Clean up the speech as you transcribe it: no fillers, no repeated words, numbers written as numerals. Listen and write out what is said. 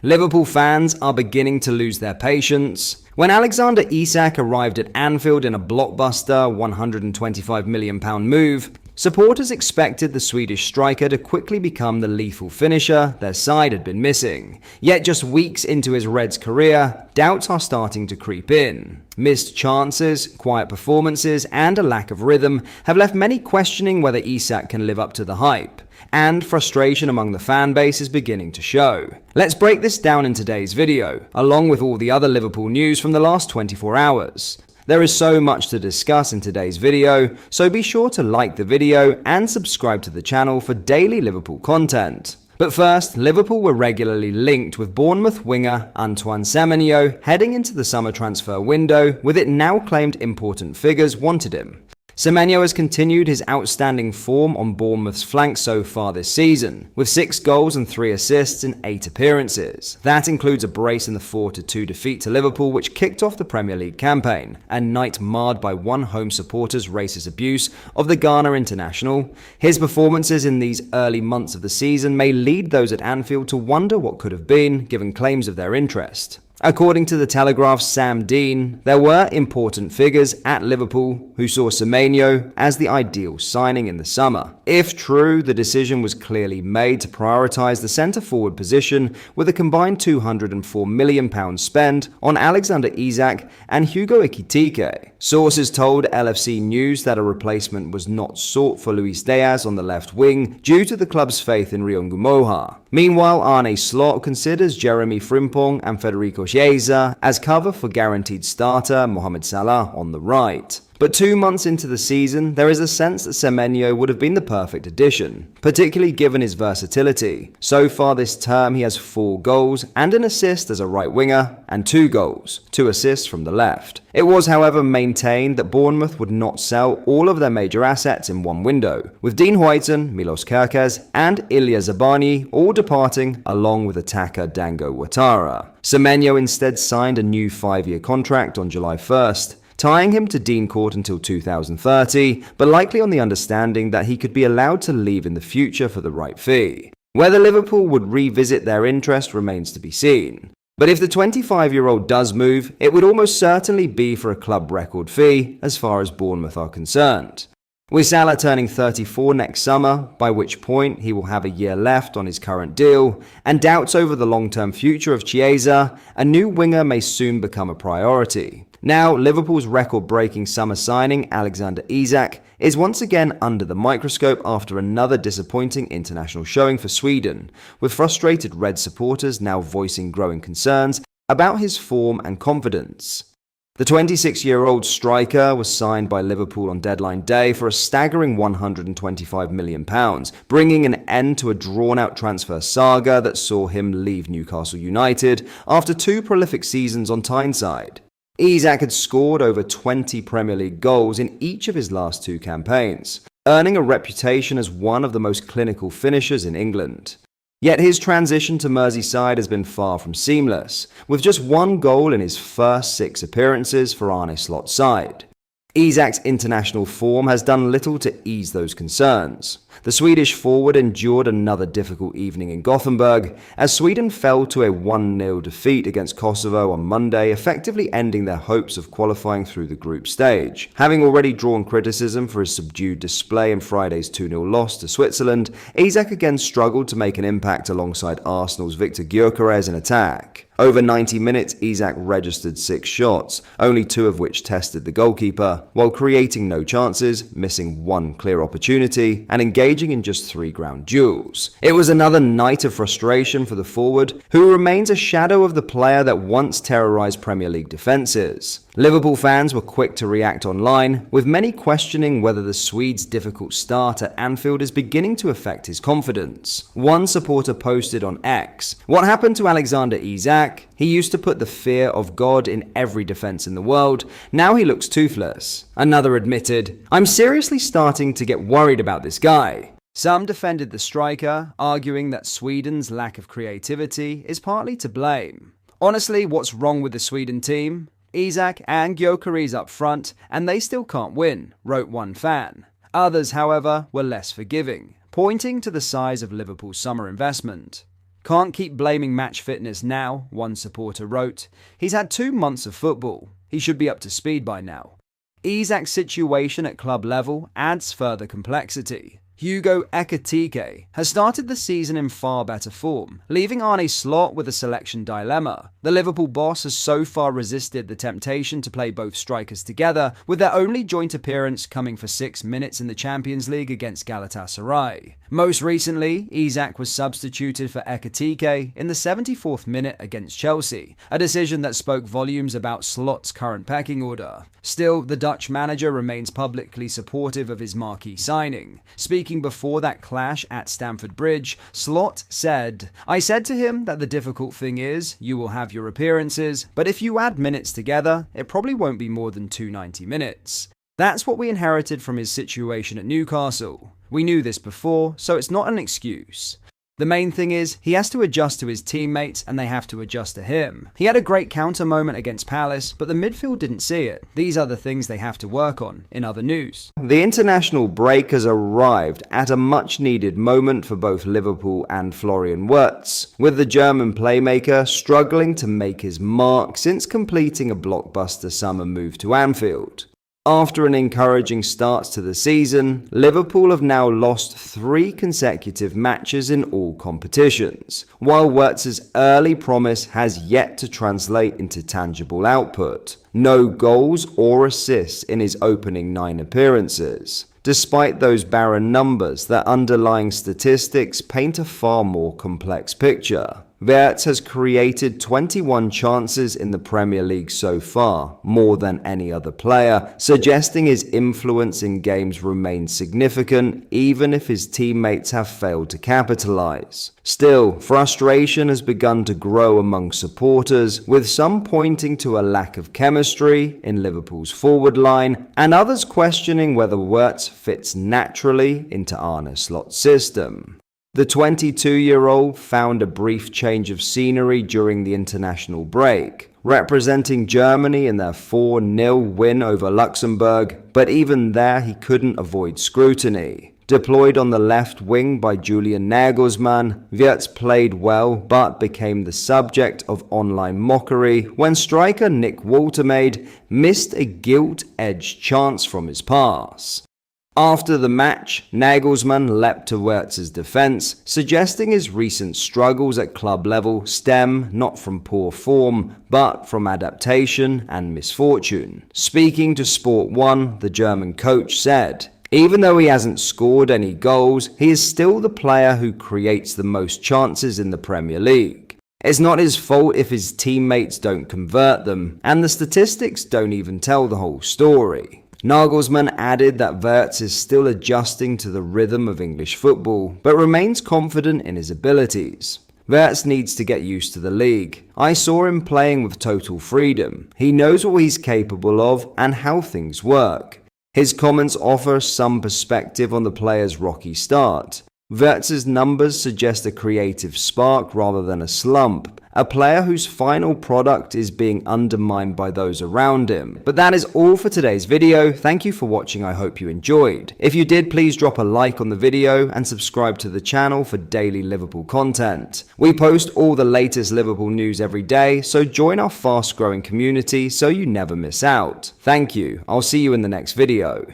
Liverpool fans are beginning to lose their patience. When Alexander Isak arrived at Anfield in a blockbuster £125 million move, supporters expected the Swedish striker to quickly become the lethal finisher their side had been missing. Yet just weeks into his Reds career, doubts are starting to creep in. Missed chances, quiet performances, and a lack of rhythm have left many questioning whether Isak can live up to the hype. And frustration among the fan base is beginning to show. Let's break this down in today's video, along with all the other Liverpool news from the last 24 hours. There is so much to discuss in today's video, so be sure to like the video and subscribe to the channel for daily Liverpool content. But first, Liverpool were regularly linked with Bournemouth winger Antoine Semenyo heading into the summer transfer window, with it now claimed important figures wanted him. Semenyo has continued his outstanding form on Bournemouth's flank so far this season, with 6 goals and 3 assists in 8 appearances. That includes a brace in the 4-2 defeat to Liverpool, which kicked off the Premier League campaign, a night marred by one home supporter's racist abuse of the Ghana international. His performances in these early months of the season may lead those at Anfield to wonder what could have been, given claims of their interest. According to the Telegraph's Sam Dean, there were important figures at Liverpool who saw Semenyo as the ideal signing in the summer. If true, the decision was clearly made to prioritise the centre-forward position, with a combined £204 million spent on Alexander Isak and Hugo Ekitike. Sources told LFC News that a replacement was not sought for Luis Diaz on the left wing due to the club's faith in Rion Gumoha. Meanwhile, Arne Slot considers Jeremy Frimpong and Federico Chiesa as cover for guaranteed starter Mohamed Salah on the right. But 2 months into the season, there is a sense that Semenyo would have been the perfect addition, particularly given his versatility. So far this term, he has 4 goals and an assist as a right winger, and 2 goals, 2 assists from the left. It was, however, maintained that Bournemouth would not sell all of their major assets in one window, with Dean Huijsen, Milos Kerkez, and Ilya Zabani all departing, along with attacker Dango Ouattara. Semenyo instead signed a new 5-year contract on July 1st. Tying him to Dean Court until 2030, but likely on the understanding that he could be allowed to leave in the future for the right fee. Whether Liverpool would revisit their interest remains to be seen. But if the 25-year-old does move, it would almost certainly be for a club record fee as far as Bournemouth are concerned. With Salah turning 34 next summer, by which point he will have a year left on his current deal, and doubts over the long-term future of Chiesa, a new winger may soon become a priority. Now, Liverpool's record-breaking summer signing, Alexander Isak, is once again under the microscope after another disappointing international showing for Sweden, with frustrated Red supporters now voicing growing concerns about his form and confidence. The 26-year-old striker was signed by Liverpool on deadline day for a staggering £125 million, bringing an end to a drawn-out transfer saga that saw him leave Newcastle United after 2 prolific seasons on Tyneside. Isak had scored over 20 Premier League goals in each of his last 2 campaigns, earning a reputation as one of the most clinical finishers in England. Yet his transition to Merseyside has been far from seamless, with just 1 goal in his first 6 appearances for Arne Slot's side. Isak's international form has done little to ease those concerns. The Swedish forward endured another difficult evening in Gothenburg as Sweden fell to a 1-0 defeat against Kosovo on Monday, effectively ending their hopes of qualifying through the group stage. Having already drawn criticism for his subdued display in Friday's 2-0 loss to Switzerland, Isak again struggled to make an impact alongside Arsenal's Victor Gyökeres in attack. Over 90 minutes, Isak registered 6 shots, only 2 of which tested the goalkeeper, while creating no chances, missing 1 clear opportunity, and engaging in just 3 ground duels. It was another night of frustration for the forward, who remains a shadow of the player that once terrorised Premier League defences. Liverpool fans were quick to react online, with many questioning whether the Swede's difficult start at Anfield is beginning to affect his confidence. One supporter posted on X, "What happened to Alexander Isak? He used to put the fear of God in every defence in the world. Now he looks toothless." Another admitted, "I'm seriously starting to get worried about this guy." Some defended the striker, arguing that Sweden's lack of creativity is partly to blame. Honestly, what's wrong with the Sweden team? Isak and Gyökeres up front, and they still can't win, wrote one fan. Others, however, were less forgiving, pointing to the size of Liverpool's summer investment. Can't keep blaming match fitness now, one supporter wrote. He's had 2 months of football. He should be up to speed by now. Isak's situation at club level adds further complexity. Hugo Ekitike has started the season in far better form, leaving Arne Slot with a selection dilemma. The Liverpool boss has so far resisted the temptation to play both strikers together, with their only joint appearance coming for 6 minutes in the Champions League against Galatasaray. Most recently, Isak was substituted for Ekitike in the 74th minute against Chelsea, a decision that spoke volumes about Slot's current pecking order. Still, the Dutch manager remains publicly supportive of his marquee signing. Speaking before that clash at Stamford Bridge, Slot said, "I said to him that the difficult thing is, you will have your appearances, but if you add minutes together, it probably won't be more than 290 minutes. That's what we inherited from his situation at Newcastle. We knew this before, so it's not an excuse. The main thing is, he has to adjust to his teammates and they have to adjust to him. He had a great counter moment against Palace, but the midfield didn't see it. These are the things they have to work on." In other news, the international break has arrived at a much-needed moment for both Liverpool and Florian Wirtz, with the German playmaker struggling to make his mark since completing a blockbuster summer move to Anfield. After an encouraging start to the season, Liverpool have now lost 3 consecutive matches in all competitions, while Wirtz's early promise has yet to translate into tangible output. No goals or assists in his opening 9 appearances. Despite those barren numbers, their underlying statistics paint a far more complex picture. Wirtz has created 21 chances in the Premier League so far, more than any other player, suggesting his influence in games remains significant even if his teammates have failed to capitalise. Still, frustration has begun to grow among supporters, with some pointing to a lack of chemistry in Liverpool's forward line, and others questioning whether Wirtz fits naturally into Arne Slot's system. The 22-year-old found a brief change of scenery during the international break, representing Germany in their 4-0 win over Luxembourg, but even there he couldn't avoid scrutiny. Deployed on the left wing by Julian Nagelsmann, Wirtz played well but became the subject of online mockery when striker Nick Woltemade missed a gilt-edged chance from his pass. After the match, Nagelsmann leapt to Wirtz's defense, suggesting his recent struggles at club level stem not from poor form, but from adaptation and misfortune. Speaking to Sport 1, the German coach said, "Even though he hasn't scored any goals, he is still the player who creates the most chances in the Premier League. It's not his fault if his teammates don't convert them, and the statistics don't even tell the whole story." Nagelsmann added that Wirtz is still adjusting to the rhythm of English football, but remains confident in his abilities. Wirtz needs to get used to the league. I saw him playing with total freedom. He knows what he's capable of and how things work. His comments offer some perspective on the player's rocky start. Wirtz's numbers suggest a creative spark rather than a slump, a player whose final product is being undermined by those around him. But that is all for today's video. Thank you for watching. I hope you enjoyed. If you did, please drop a like on the video and subscribe to the channel for daily Liverpool content. We post all the latest Liverpool news every day, so join our fast-growing community so you never miss out. Thank you. I'll see you in the next video.